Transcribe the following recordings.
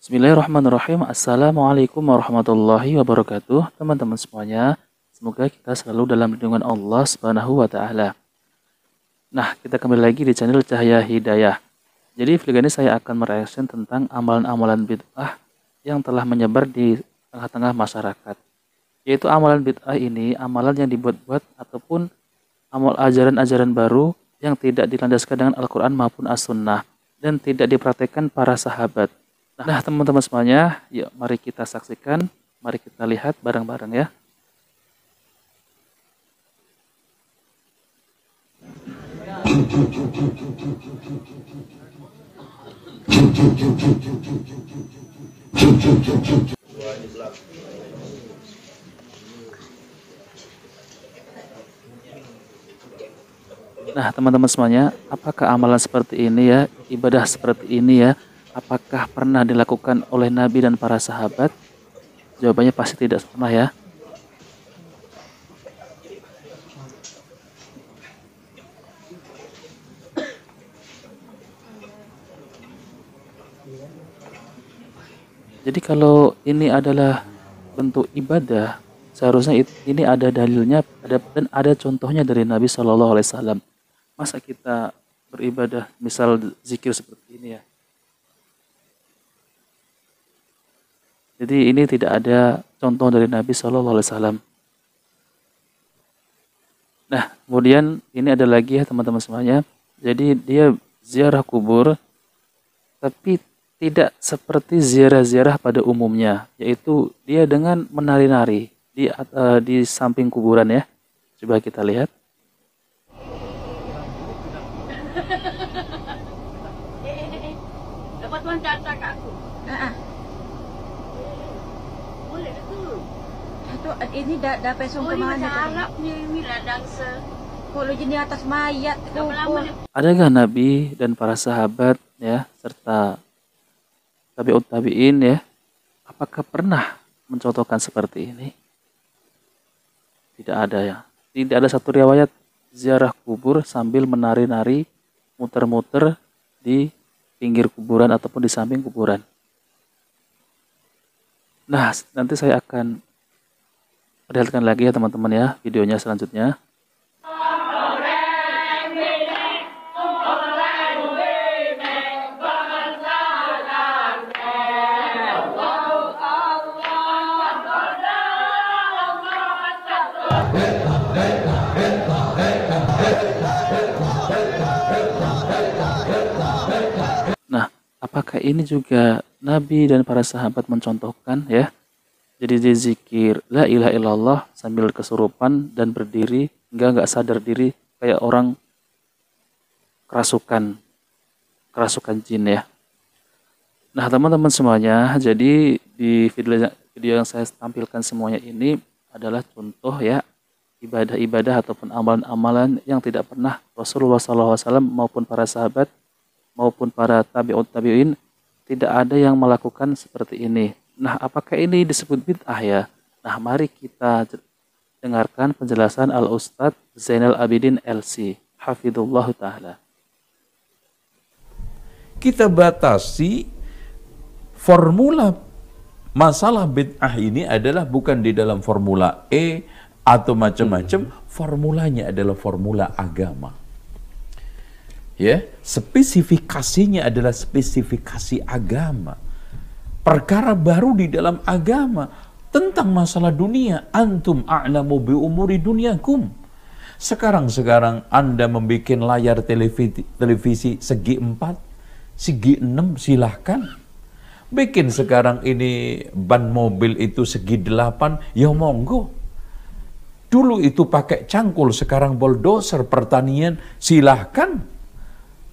Bismillahirrahmanirrahim. Assalamualaikum warahmatullahi wabarakatuh. Teman-teman semuanya, semoga kita selalu dalam lindungan Allah Subhanahu wa taala. Nah, kita kembali lagi di channel Cahaya Hidayah. Jadi video ini saya akan mereaction tentang amalan-amalan bid'ah yang telah menyebar di tengah-tengah masyarakat. Yaitu amalan bid'ah ini amalan yang dibuat-buat ataupun amal ajaran-ajaran baru yang tidak dilandaskan dengan Al-Quran maupun As-Sunnah dan tidak dipraktekkan para sahabat. Nah, teman-teman semuanya, yuk mari kita saksikan, mari kita lihat bareng-bareng ya. Nah, teman-teman semuanya, apakah amalan seperti ini ya, ibadah seperti ini ya, apakah pernah dilakukan oleh Nabi dan para sahabat? Jawabannya pasti tidak pernah ya. Jadi kalau ini adalah bentuk ibadah, seharusnya ini ada dalilnya dan ada contohnya dari Nabi Shallallahu Alaihi Wasallam. Masa kita beribadah, misal zikir seperti ini ya. Jadi ini tidak ada contoh dari Nabi Shallallahu Alaihi Wasallam. Nah, kemudian ini ada lagi ya teman-teman semuanya. Jadi dia ziarah kubur, tapi tidak seperti ziarah-ziarah pada umumnya, yaitu dia dengan menari-nari di samping kuburan ya. Coba kita lihat. Dapat tuan catat kat aku. Boleh tu. Itu ini dah pesong ke mana? Arab ni lah dansa. Kalau jenis atas mayat tu. Adakah Nabi dan para sahabat ya serta tabi'ut tabi'in ya, apakah pernah mencontohkan seperti ini? Tidak ada ya. Tidak ada satu riwayat ziarah kubur sambil menari-nari, muter-muter di pinggir kuburan ataupun di samping kuburan. Nah, nanti saya akan perlihatkan lagi ya teman-teman ya videonya selanjutnya. Nah, apakah ini juga Nabi dan para sahabat mencontohkan ya? Jadi dia zikir la ilaha illallah sambil kesurupan dan berdiri nggak sadar diri kayak orang kerasukan jin ya. Nah, teman-teman semuanya, jadi di video yang saya tampilkan semuanya ini adalah contoh ya ibadah-ibadah ataupun amalan-amalan yang tidak pernah Rasulullah SAW maupun para sahabat maupun para tabi'ut tabi'in tidak ada yang melakukan seperti ini. Nah, apakah ini disebut bid'ah ya? Nah, mari kita dengarkan penjelasan Al-Ustadz Zainal Abidin LC Hafidhullah Ta'ala. Kita batasi formula masalah bid'ah ini adalah bukan di dalam formula E atau macam-macam, formulanya adalah formula agama. Ya, spesifikasinya adalah spesifikasi agama. Perkara baru di dalam agama tentang masalah dunia. Antum a'lamu bi umuri dunyakum. Sekarang Anda membuat layar televisi segi 4, segi 6 silahkan. Bikin sekarang ini ban mobil itu segi 8, ya monggo. Dulu itu pakai cangkul, sekarang bulldozer pertanian, silahkan.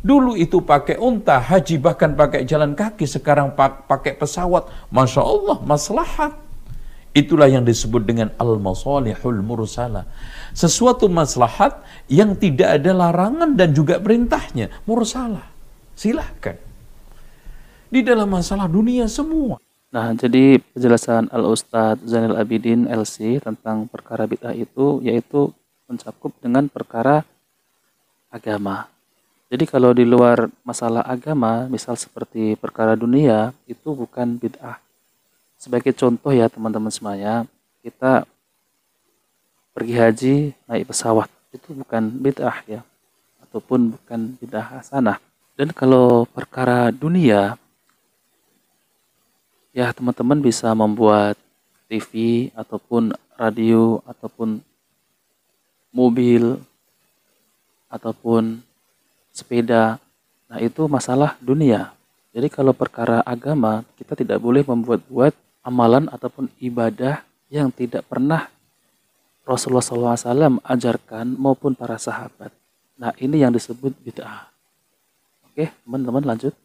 Dulu itu pakai unta, haji bahkan pakai jalan kaki, sekarang pakai pesawat. Masya Allah, maslahat. Itulah yang disebut dengan al-masalihul mursalah. Sesuatu maslahat yang tidak ada larangan dan juga perintahnya. Mursalah. Silahkan. Di dalam masalah dunia semua. Nah, jadi penjelasan Al-Ustadz Zainal Abidin LC tentang perkara bid'ah itu yaitu mencakup dengan perkara agama. Jadi kalau di luar masalah agama, misal seperti perkara dunia, itu bukan bid'ah. Sebagai contoh ya teman-teman semuanya, kita pergi haji naik pesawat, itu bukan bid'ah ya, ataupun bukan bid'ah hasanah. Dan kalau perkara dunia, ya teman-teman bisa membuat TV ataupun radio ataupun mobil ataupun sepeda. Nah, itu masalah dunia. Jadi kalau perkara agama, kita tidak boleh membuat-buat amalan ataupun ibadah yang tidak pernah Rasulullah SAW ajarkan maupun para sahabat. Nah, ini yang disebut bid'ah. Oke, teman-teman lanjut.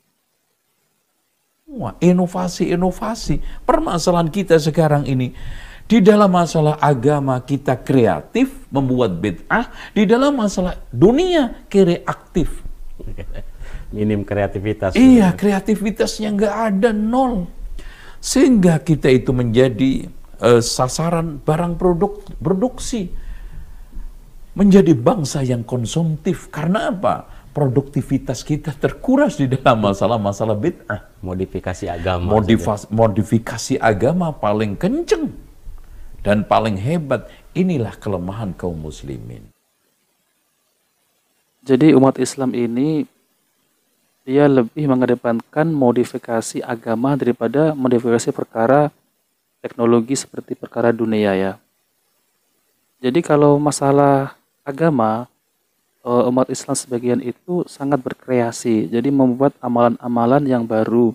Wah, inovasi-inovasi. Permasalahan kita sekarang ini, di dalam masalah agama kita kreatif, membuat bid'ah. Di dalam masalah dunia, kreatif. Minim kreativitas. Iya, kreativitasnya nggak ada, nol. Sehingga kita itu menjadi sasaran barang produksi. Menjadi bangsa yang konsumtif. Karena apa? Produktivitas kita terkuras di dalam masalah-masalah bid'ah. Modifikasi agama. Modifikasi agama paling kenceng dan paling hebat. Inilah kelemahan kaum muslimin. Jadi umat Islam ini dia lebih mengedepankan modifikasi agama daripada modifikasi perkara teknologi seperti perkara dunia ya. Jadi kalau masalah agama, umat Islam sebagian itu sangat berkreasi, jadi membuat amalan-amalan yang baru.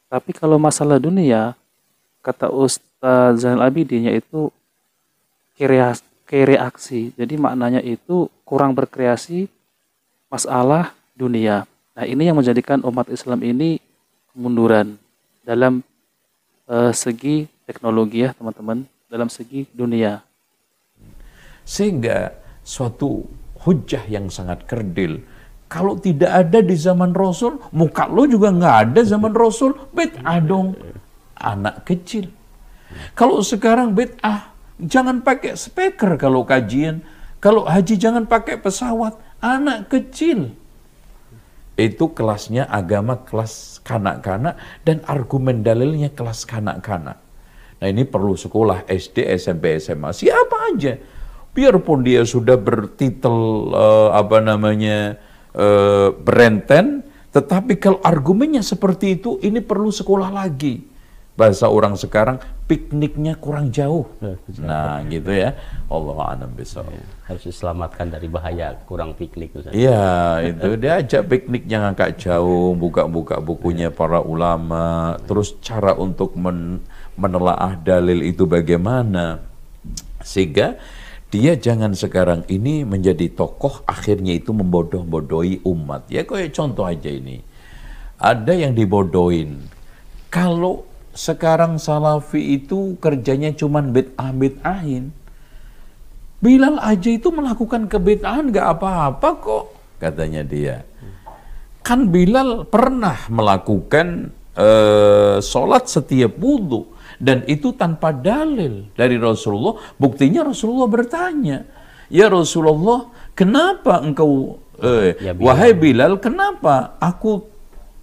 Tapi kalau masalah dunia, kata Ustaz Zainal Abidin yaitu kreaksi. Jadi maknanya itu kurang berkreasi masalah dunia. Nah, ini yang menjadikan umat Islam ini kemunduran dalam segi teknologi ya teman-teman, dalam segi dunia. Sehingga suatu hujah yang sangat kerdil. Kalau tidak ada di zaman Rasul, muka lo juga nggak ada zaman Rasul, bid'ah dong. Anak kecil. Kalau sekarang bid'ah, jangan pakai speaker kalau kajian. Kalau haji jangan pakai pesawat. Anak kecil. Itu kelasnya agama kelas kanak-kanak dan argumen dalilnya kelas kanak-kanak. Nah, ini perlu sekolah SD, SMP, SMA. Siapa aja. Biarpun dia sudah bertitel berenten, tetapi kalau argumennya seperti itu, ini perlu sekolah lagi. Bahasa orang sekarang, pikniknya kurang jauh. Nah, gitu ya. Allahu a'lam bishawab. Harus diselamatkan dari bahaya kurang piknik. Iya, itu dia ajak pikniknya ngangkat jauh, buka-buka bukunya para ulama, terus cara untuk menelaah dalil itu bagaimana. Sehingga dia jangan sekarang ini menjadi tokoh akhirnya itu membodoh-bodohi umat. Ya kayak contoh aja ini. Ada yang dibodohin. Kalau sekarang Salafi itu kerjanya cuman bid'ah-bid'ahin. Bilal aja itu melakukan kebid'ahan gak apa-apa kok, katanya dia. Kan Bilal pernah melakukan sholat setiap wudu. Dan itu tanpa dalil dari Rasulullah. Buktinya Rasulullah bertanya, ya Rasulullah, kenapa engkau, wahai Bilal, kenapa aku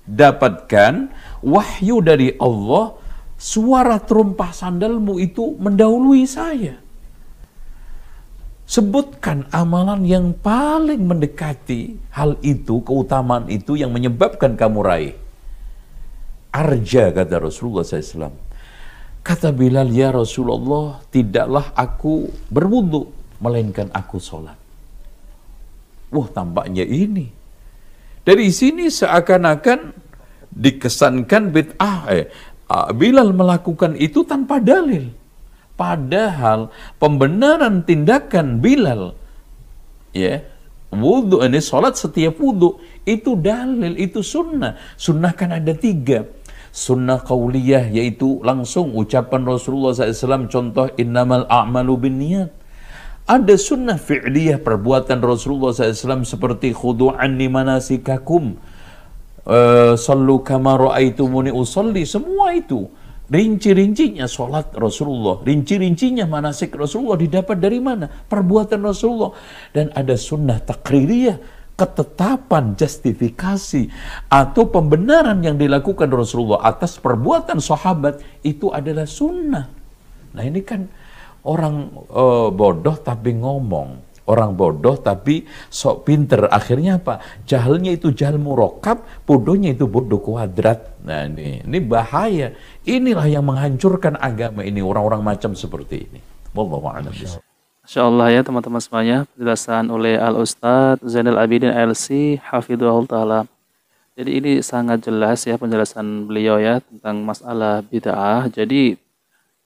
dapatkan wahyu dari Allah, suara terumpah sandalmu itu mendahului saya? Sebutkan amalan yang paling mendekati hal itu, keutamaan itu yang menyebabkan kamu raih. Arja, kata Rasulullah SAW. Kata Bilal, ya Rasulullah, tidaklah aku berwudu, melainkan aku sholat. Wah, tampaknya ini. Dari sini seakan-akan dikesankan bid'ah. Bilal melakukan itu tanpa dalil. Padahal pembenaran tindakan Bilal, ya, wudu ini sholat setiap wudu, itu dalil, itu sunnah. Sunnah kan ada 3. Sunnah qauliyah, yaitu langsung ucapan Rasulullah SAW, contoh innamal a'malu binniyat. Ada sunnah fi'liyah, perbuatan Rasulullah SAW seperti khudu anni manasikakum, sallu kama ra'aitumuni usalli. Semua itu rinci-rincinya sholat Rasulullah, rinci-rincinya manasik Rasulullah didapat dari mana? Perbuatan Rasulullah. Dan ada sunnah taqririyah, ketetapan, justifikasi atau pembenaran yang dilakukan Rasulullah atas perbuatan sahabat itu adalah sunnah. Nah ini kan orang bodoh tapi ngomong, orang bodoh tapi sok pinter. Akhirnya apa? Jahalnya itu jahal murakkab, bodohnya itu bodoh kuadrat. Nah ini bahaya. Inilah yang menghancurkan agama ini, orang-orang macam seperti ini. Wallahu a'lam bishawab. Masya Allah ya teman-teman semuanya, penjelasan oleh Al-Ustadz Zainal Abidin LC Hafidhahul Ta'ala. Jadi ini sangat jelas ya penjelasan beliau ya tentang masalah bid'ah. Jadi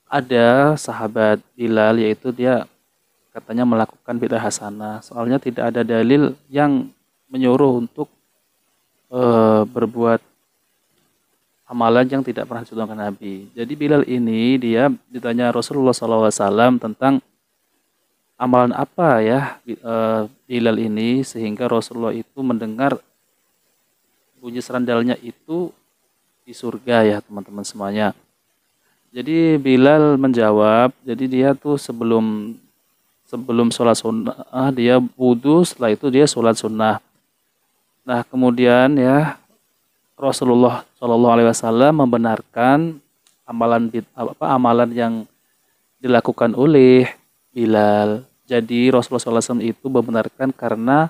ada sahabat Bilal, yaitu dia katanya melakukan bid'ah hasanah. Soalnya tidak ada dalil yang menyuruh untuk berbuat amalan yang tidak pernah dicontohkan Nabi. Jadi Bilal ini dia ditanya Rasulullah SAW tentang amalan apa ya Bilal ini sehingga Rasulullah itu mendengar bunyi serandalnya itu di surga ya teman-teman semuanya. Jadi Bilal menjawab, jadi dia tuh sebelum sholat sunnah dia wudhu, setelah itu dia sholat sunnah. Nah kemudian ya Rasulullah SAW membenarkan amalan yang dilakukan oleh Bilal. Jadi Rasulullah SAW itu membenarkan karena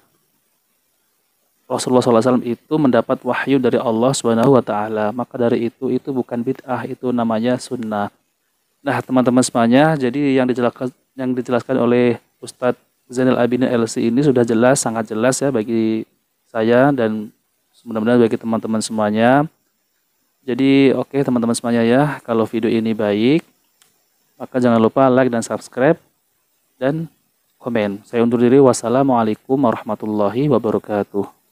Rasulullah SAW itu mendapat wahyu dari Allah Subhanahu wa Ta'ala. Maka dari itu bukan bid'ah, itu namanya sunnah. Nah teman-teman semuanya, jadi yang dijelaskan oleh Ustadz Zainal Abidin LC ini sudah jelas, sangat jelas ya bagi saya dan mudah-mudahan bagi teman-teman semuanya. Jadi oke teman-teman semuanya ya, kalau video ini baik maka jangan lupa like dan subscribe dan komen. Saya undur diri. Wassalamualaikum warahmatullahi wabarakatuh.